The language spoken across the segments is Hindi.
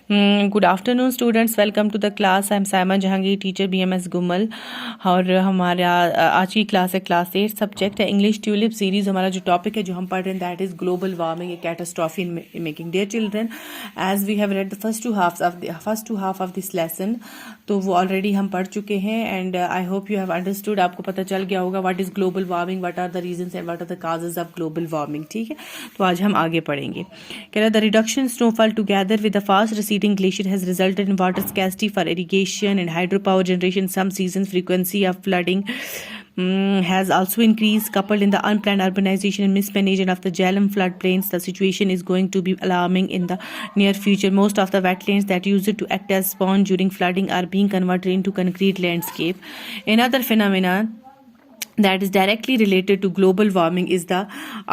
Good afternoon students, welcome to the class. I am Saima Jahangir, teacher BMS Gumla. और हमारा आज की क्लास है क्लास 8, सब्जेक्ट है इंग्लिश ट्यूलिप सीरीज। हमारा जो टॉपिक है जो हम पढ़ रहे हैं that is global warming, a catastrophe in making. Dear children, as we have read the first two half of this lesson, तो वो ऑलरेडी हम पढ़ चुके हैं and I hope you have understood. आपको पता चल गया होगा what is global warming, what are the reasons and what are the causes of global warming. ठीक है, तो आज हम आगे पढ़ेंगे। कह रहा the reduction snowfall together with the fast receding glacier has resulted in water scarcity for irrigation and hydropower generation. Some seasons frequency of flooding has also increased, coupled in the unplanned urbanization and mismanagement of the Jhelum floodplains. The situation is going to be alarming in the near future. Most of the wetlands that used to act as sponge during flooding are being converted into concrete landscape. Another phenomenon that is directly related to global warming is the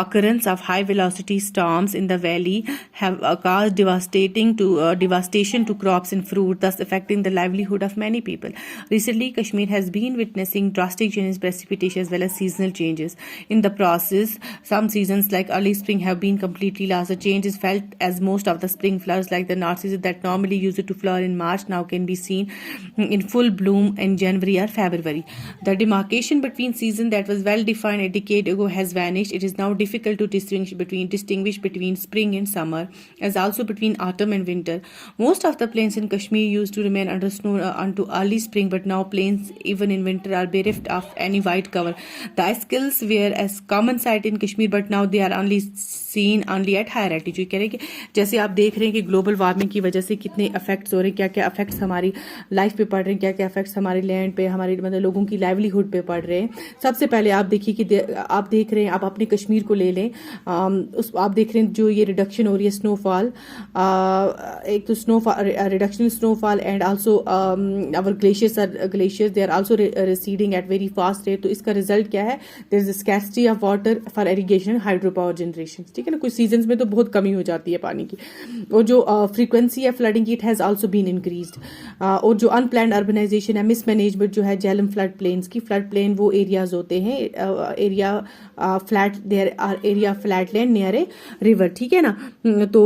occurrence of high velocity storms in the valley have caused devastation to crops and fruit, thus affecting the livelihood of many people. Recently, Kashmir has been witnessing drastic changes in precipitation as well as seasonal changes. In the process, some seasons like early spring have been completely lost. The change is felt as most of the spring flowers like the narcissus that normally used to flower in March now can be seen in full bloom in January or February. The demarcation between seasons that was well defined a decade ago has vanished. It is now difficult to distinguish between spring and summer, as also between autumn and winter. Most of the plains in Kashmir used to remain under snow until early spring, but now plains even in winter are bereft of any white cover. The ice kills were a common sight in Kashmir, but now they are only seen only at higher altitude. कह रहे हैं कि जैसे आप देख रहे हैं कि ग्लोबल वार्मिंग की वजह से कितने इफेक्ट्स हो रहे हैं, क्या क्या इफेक्ट्स हमारी लाइफ पे पड़ रहे हैं, क्या क्या इफेक्ट्स हमारे लैंड पे, हमारे मतलब लोगों की लाइवलीहुड पे पड़ रहे हैं। सबसे पहले आप देखिए कि आप देख रहे हैं, आप अपने कश्मीर को ले लें, आप देख रहे हैं जो ये रिडक्शन हो रही है स्नोफॉल, एक तो snowfall reduction snowfall and also our glaciers they are also receding at very fast rate. तो इसका रिजल्ट क्या है? There is scarcity of water for irrigation, hydro power generation. ठीक है ना, कुछ सीजन में तो बहुत कमी हो जाती है पानी की। और जो फ्रीक्वेंसी है flooding it has also been increased. और जो अनप्लान्ड अर्बनाइजेशन है, मिसमैनेजमेंट जो है झेलम फ्लड प्लेन्स की, फ्लड प्लेन वो एरियाज होते हैं, area flat, there are area flat land near a river. ठीक है ना, तो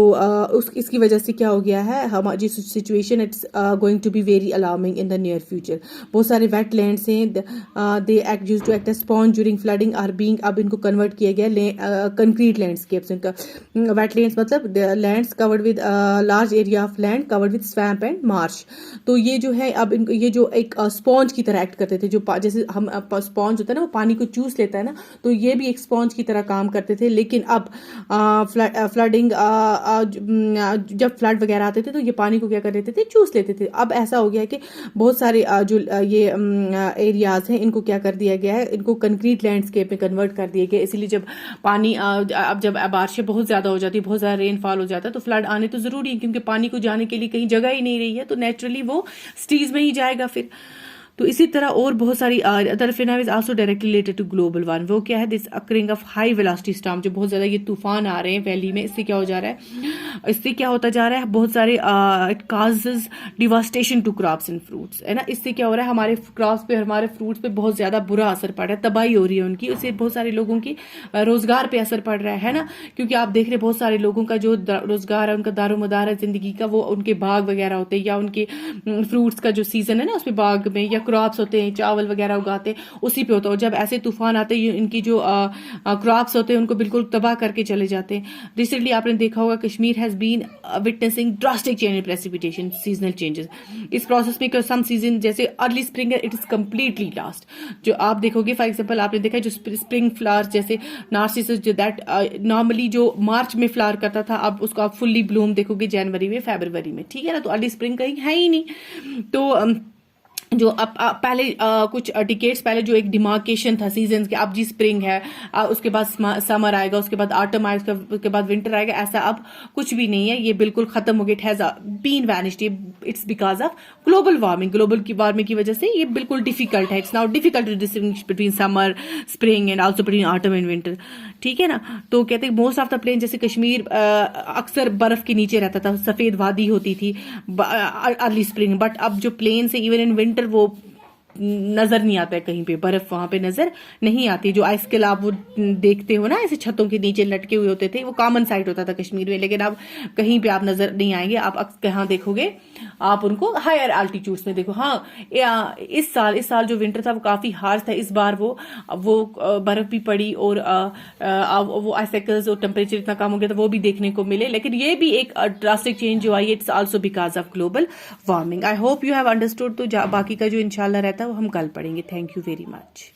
इसकी वजह से क्या हो गया है, हमारी situation it's going to be very alarming in the near future. बहुत सारे वेट लैंड्स हैं, they act used to act as sponge during flooding are being, अब इनको कन्वर्ट किया गया कंक्रीट लैंडस्केप्स। इनका वेटलैंड्स मतलब lands covered with large area of land covered with swamp and marsh. तो ये जो है अब इनको ये जो एक स्पॉन्ज की तरह एक्ट करते थे, जो जैसे हम स्पॉन्ज होता है ना वो पानी को चूस लेता है ना, तो ये भी एक स्पॉन्ज की तरह काम करते थे। लेकिन अब फ्लडिंग जब फ्लड वगैरह आते थे तो ये पानी को क्या कर लेते थे, चूस लेते थे। अब ऐसा हो गया है कि बहुत सारे जो ये एरियाज हैं इनको क्या कर दिया गया है, इनको कंक्रीट लैंडस्केप में कन्वर्ट कर दिया गया। इसीलिए जब पानी अब जब बारिशें बहुत ज्यादा हो जाती है, बहुत ज्यादा रेनफॉल हो जाता है, तो फ्लड आने तो जरूरी है, क्योंकि पानी को जाने के लिए कहीं जगह ही नहीं रही है, तो नेचुरली वो सिटीज में ही जाएगा फिर। तो इसी तरह और बहुत सारी other phenomena is also directly related to global warming. वो क्या है? This occurring of high velocity storm, जो बहुत ज्यादा ये तूफान आ रहे हैं वैली में, इससे क्या हो जा रहा है, इससे क्या होता जा रहा है, बहुत सारे it causes devastation to crops and fruits, है ना। इससे क्या हो रहा है, हमारे क्रॉप्स पे, हमारे फ्रूट्स पे बहुत ज्यादा बुरा असर पड़ रहा है, तबाही हो रही है उनकी। उससे बहुत सारे लोगों की रोजगार पे असर पड़ रहा है ना, क्योंकि आप देख रहे हैं बहुत सारे लोगों का जो रोजगार है, उनका दारोमदार है जिंदगी का, वो उनके बाग वगैरह होते हैं, या उनके फ्रूट्स का जो सीजन है ना उसमें बाग में, या क्रॉप्स होते हैं, चावल वगैरह उगाते हैं, उसी पे होता है। और जब ऐसे तूफान आते हैं, इनकी जो क्रॉप्स होते हैं उनको बिल्कुल तबाह करके चले जाते हैं। रिसेंटली आपने देखा होगा Kashmir has been witnessing drastic change in precipitation, seasonal changes. इस प्रोसेस में सम सीजन जैसे अर्ली स्प्रिंग है, इट इज कंप्लीटली लॉस्ट। जो आप देखोगे फॉर एग्जांपल आपने देखा जो स्प्रिंग फ्लावर्स जैसे नार्सिसस जो दैट नॉर्मली जो मार्च में फ्लावर करता था, अब उसको आप फुल्ली ब्लूम देखोगे जनवरी में, फरवरी में। ठीक है ना, तो अर्ली स्प्रिंग कहीं है ही नहीं। तो जो अब पहले कुछ डिकेड्स पहले जो एक डिमार्केशन था सीजन के, अब जी स्प्रिंग है, उसके बाद समर आएगा, उसके बाद ऑटम आएगा, उसके बाद विंटर आएगा, ऐसा अब कुछ भी नहीं है, ये बिल्कुल खत्म हो गया। It has been vanished, it's because of global warming. Global की वार्मिंग की वजह से ये बिल्कुल डिफिकल्ट है। It's now difficult to distinguish between summer, spring and also between autumn and winter. ठीक है ना, तो कहते हैं मोस्ट ऑफ द प्लेन, जैसे कश्मीर अक्सर बर्फ के नीचे रहता था, सफेद वादी होती थी अर्ली स्प्रिंग, बट अब जो प्लेन से इवन इन विंटर वो नजर नहीं आता है कहीं पे, बर्फ वहां पे नजर नहीं आती। जो आइसकिल आप वो देखते हो ना ऐसे छतों के नीचे लटके हुए होते थे, वो कॉमन साइट होता था कश्मीर में, लेकिन अब कहीं पे आप नजर नहीं आएंगे। आप कहाँ देखोगे, आप उनको हायर एल्टीट्यूड्स में देखो। हाँ, इस साल जो विंटर था वो काफी हार्श था। इस बार वो बर्फ भी पड़ी और वो आइसकिल्स और टेम्परेचर इतना कम हो गया था, वो भी देखने को मिले। लेकिन ये भी एक ड्रास्टिक चेंज जो आई, it's also because of global warming. I hope you have understood. तो बाकी का जो इंशाल्लाह रहता है वो हम कल पढ़ेंगे। Thank you very much.